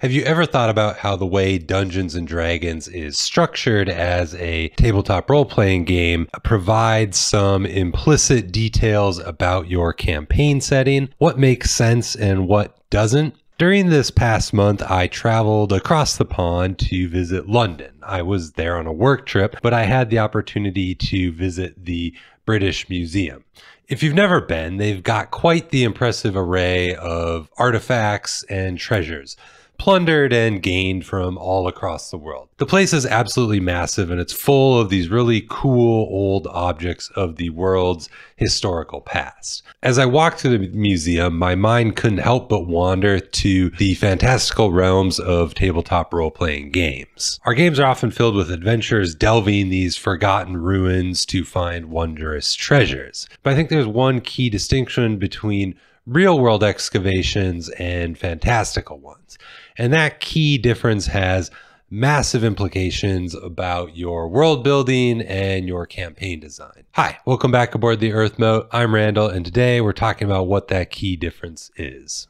Have you ever thought about how the way Dungeons & Dragons is structured as a tabletop role-playing game provides some implicit details about your campaign setting, what makes sense and what doesn't? During this past month, I traveled across the pond to visit London. I was there on a work trip, but I had the opportunity to visit the British Museum. If you've never been, they've got quite the impressive array of artifacts and treasures, plundered and gained from all across the world. The place is absolutely massive and it's full of these really cool old objects of the world's historical past. As I walked through the museum, my mind couldn't help but wander to the fantastical realms of tabletop role-playing games. Our games are often filled with adventurers delving these forgotten ruins to find wondrous treasures. But I think there's one key distinction between real-world excavations and fantastical ones. And that key difference has massive implications about your world building and your campaign design. Hi, welcome back aboard the Earthmote. I'm Randall, and today we're talking about what that key difference is.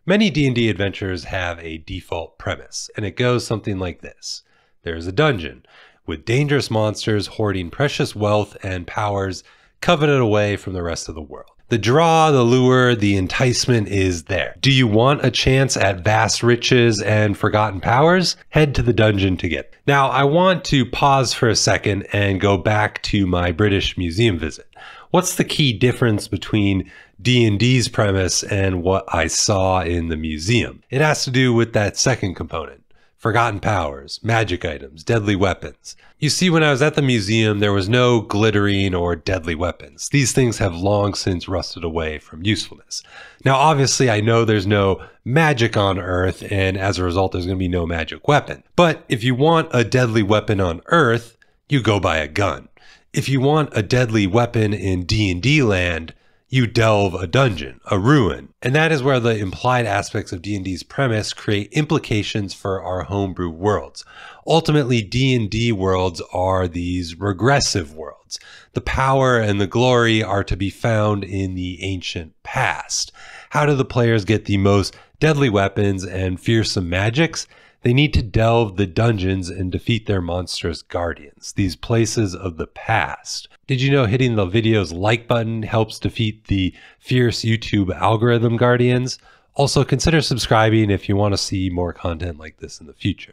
Many D&D adventures have a default premise, and it goes something like this. There's a dungeon with dangerous monsters hoarding precious wealth and powers coveted away from the rest of the world. The draw, the lure, the enticement is there. Do you want a chance at vast riches and forgotten powers? Head to the dungeon to get them. Now, I want to pause for a second and go back to my British Museum visit. What's the key difference between D&D's premise and what I saw in the museum? It has to do with that second component. Forgotten powers, magic items, deadly weapons. You see, when I was at the museum, there was no glittering or deadly weapons. These things have long since rusted away from usefulness. Now, obviously, I know there's no magic on Earth, and as a result, there's going to be no magic weapon. But if you want a deadly weapon on Earth, you go buy a gun. If you want a deadly weapon in D&D land, you delve a dungeon, a ruin. And that is where the implied aspects of D&D's premise create implications for our homebrew worlds. Ultimately, D&D worlds are these regressive worlds. The power and the glory are to be found in the ancient past. How do the players get the most deadly weapons and fearsome magics? They need to delve the dungeons and defeat their monstrous guardians, these places of the past. Did you know hitting the video's like button helps defeat the fierce YouTube algorithm guardians? Also, consider subscribing if you want to see more content like this in the future.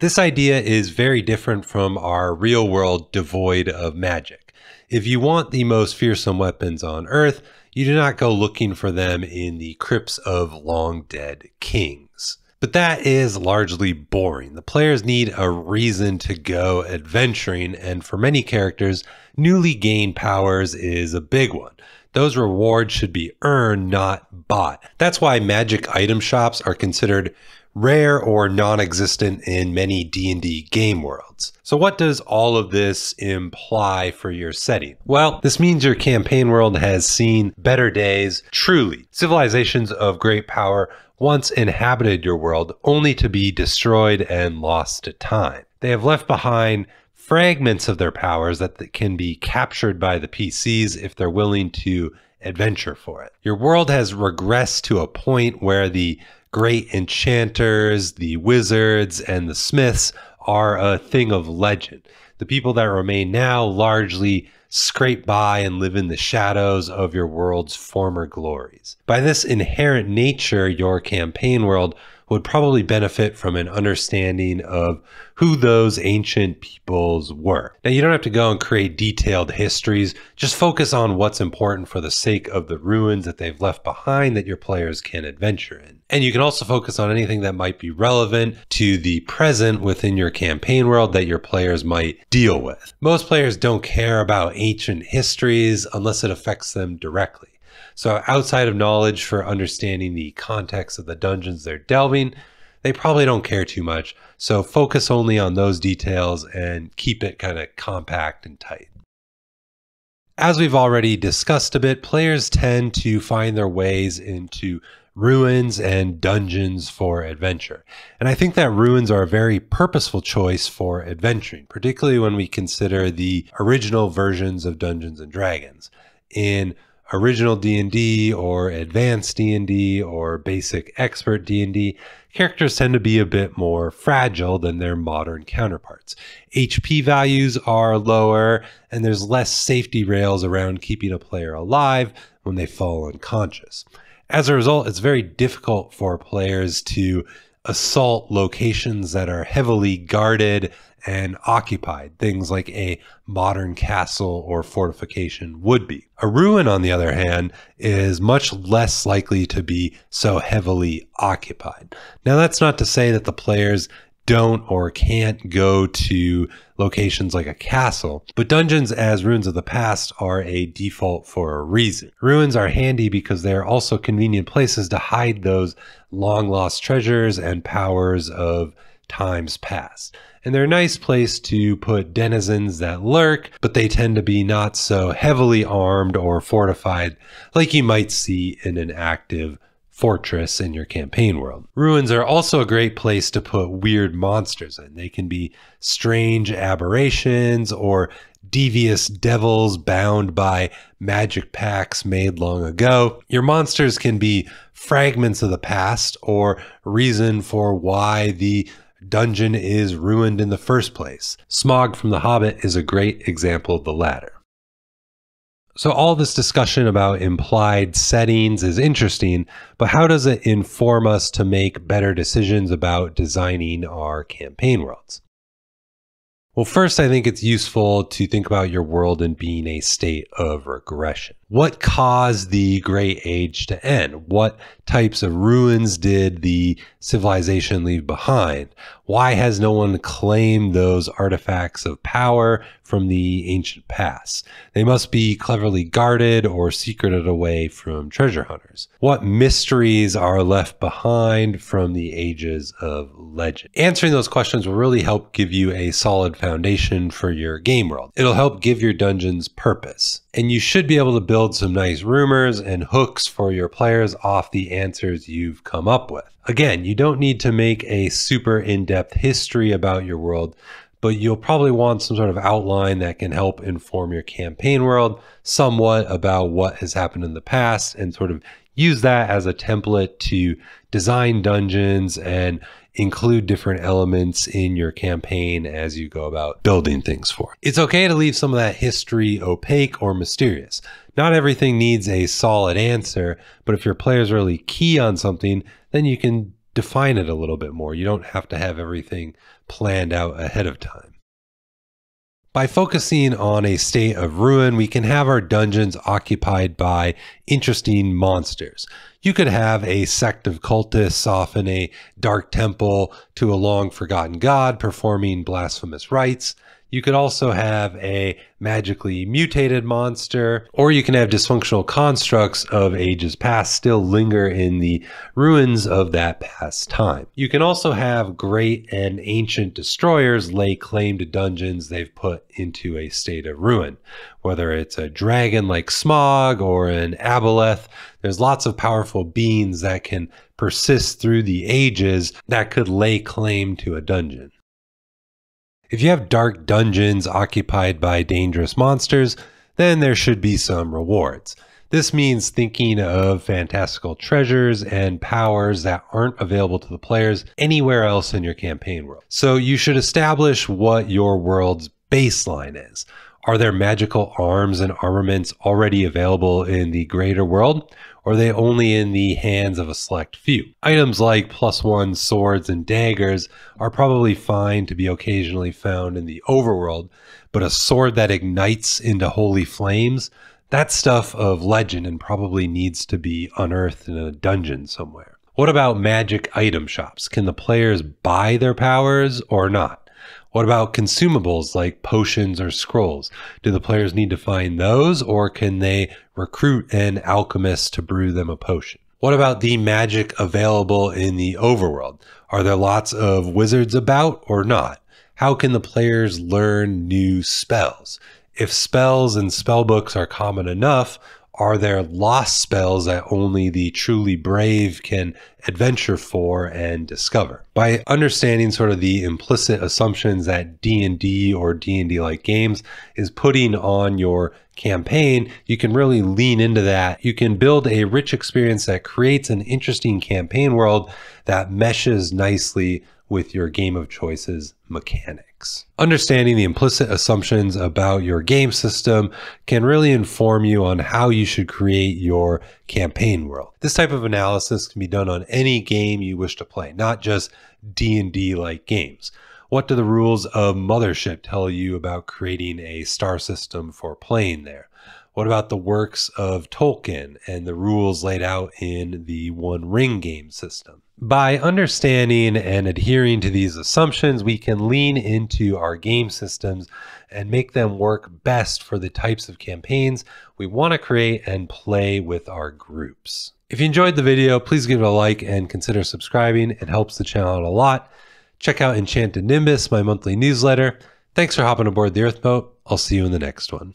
This idea is very different from our real world devoid of magic. If you want the most fearsome weapons on Earth, you do not go looking for them in the crypts of long dead kings. But that is largely boring. The players need a reason to go adventuring, and for many characters, newly gained powers is a big one. Those rewards should be earned, not bought. That's why magic item shops are considered rare or non-existent in many D&D game worlds. So what does all of this imply for your setting? Well, this means your campaign world has seen better days. Truly, civilizations of great power once inhabited your world only to be destroyed and lost to time. They have left behind fragments of their powers that can be captured by the PCs if they're willing to adventure for it. Your world has regressed to a point where the great enchanters, the wizards, and the smiths are a thing of legend. The people that remain now largely scrape by and live in the shadows of your world's former glories. By this inherent nature, your campaign world would probably benefit from an understanding of who those ancient peoples were. Now, you don't have to go and create detailed histories. Just focus on what's important for the sake of the ruins that they've left behind that your players can adventure in. And you can also focus on anything that might be relevant to the present within your campaign world that your players might deal with. Most players don't care about ancient histories unless it affects them directly. So outside of knowledge for understanding the context of the dungeons they're delving, they probably don't care too much. So focus only on those details and keep it kind of compact and tight. As we've already discussed a bit, players tend to find their ways into ruins and dungeons for adventure. And I think that ruins are a very purposeful choice for adventuring, particularly when we consider the original versions of Dungeons and Dragons. In original D&D or advanced D&D or basic expert D&D, characters tend to be a bit more fragile than their modern counterparts. HP values are lower, and there's less safety rails around keeping a player alive when they fall unconscious. As a result, it's very difficult for players to assault locations that are heavily guarded and occupied, things like a modern castle or fortification would be. A ruin, on the other hand, is much less likely to be so heavily occupied. Now, that's not to say that the players don't or can't go to locations like a castle, but dungeons as ruins of the past are a default for a reason. Ruins are handy because they're also convenient places to hide those long lost treasures and powers of times past. And they're a nice place to put denizens that lurk, but they tend to be not so heavily armed or fortified like you might see in an active fortress in your campaign world. Ruins are also a great place to put weird monsters in. They can be strange aberrations or devious devils bound by magic pacts made long ago. Your monsters can be fragments of the past or reason for why the dungeon is ruined in the first place. Smog from The Hobbit is a great example of the latter. So all this discussion about implied settings is interesting, but how does it inform us to make better decisions about designing our campaign worlds? Well, first, I think it's useful to think about your world in being a state of regression. What caused the Great Age to end? What types of ruins did the civilization leave behind? Why has no one claimed those artifacts of power from the ancient past? They must be cleverly guarded or secreted away from treasure hunters. What mysteries are left behind from the ages of legend? Answering those questions will really help give you a solid foundation for your game world. It'll help give your dungeons purpose. And you should be able to build some nice rumors and hooks for your players off the answers you've come up with. Again, you don't need to make a super in-depth history about your world, but you'll probably want some sort of outline that can help inform your campaign world somewhat about what has happened in the past and sort of use that as a template to design dungeons and include different elements in your campaign as you go about building things for it. It's okay to leave some of that history opaque or mysterious. Not everything needs a solid answer, but if your players really key on something, then you can define it a little bit more. You don't have to have everything planned out ahead of time. By focusing on a state of ruin, we can have our dungeons occupied by interesting monsters. You could have a sect of cultists off in a dark temple to a long forgotten god performing blasphemous rites. You could also have a magically mutated monster, or you can have dysfunctional constructs of ages past still linger in the ruins of that past time. You can also have great and ancient destroyers lay claim to dungeons they've put into a state of ruin. Whether it's a dragon like Smog or an aboleth, there's lots of powerful beings that can persist through the ages that could lay claim to a dungeon. If you have dark dungeons occupied by dangerous monsters, then there should be some rewards. This means thinking of fantastical treasures and powers that aren't available to the players anywhere else in your campaign world. So you should establish what your world's baseline is. Are there magical arms and armaments already available in the greater world? Or are they only in the hands of a select few? Items like +1 swords and daggers are probably fine to be occasionally found in the overworld, but a sword that ignites into holy flames, that's stuff of legend and probably needs to be unearthed in a dungeon somewhere. What about magic item shops? Can the players buy their powers or not? What about consumables like potions or scrolls? Do the players need to find those, or can they recruit an alchemist to brew them a potion? What about the magic available in the overworld? Are there lots of wizards about or not? How can the players learn new spells? If spells and spellbooks are common enough, are there lost spells that only the truly brave can adventure for and discover? By understanding sort of the implicit assumptions that D&D or D&D-like games is putting on your campaign, you can really lean into that. You can build a rich experience that creates an interesting campaign world that meshes nicely with your game of choices mechanics. Understanding the implicit assumptions about your game system can really inform you on how you should create your campaign world. This type of analysis can be done on any game you wish to play, not just D&D like games. What do the rules of Mothership tell you about creating a star system for playing there? What about the works of Tolkien and the rules laid out in the One Ring game system? By understanding and adhering to these assumptions, we can lean into our game systems and make them work best for the types of campaigns we want to create and play with our groups. If you enjoyed the video, please give it a like and consider subscribing. It helps the channel out a lot. Check out Enchanted Nimbus, my monthly newsletter. Thanks for hopping aboard the Earthmote. I'll see you in the next one.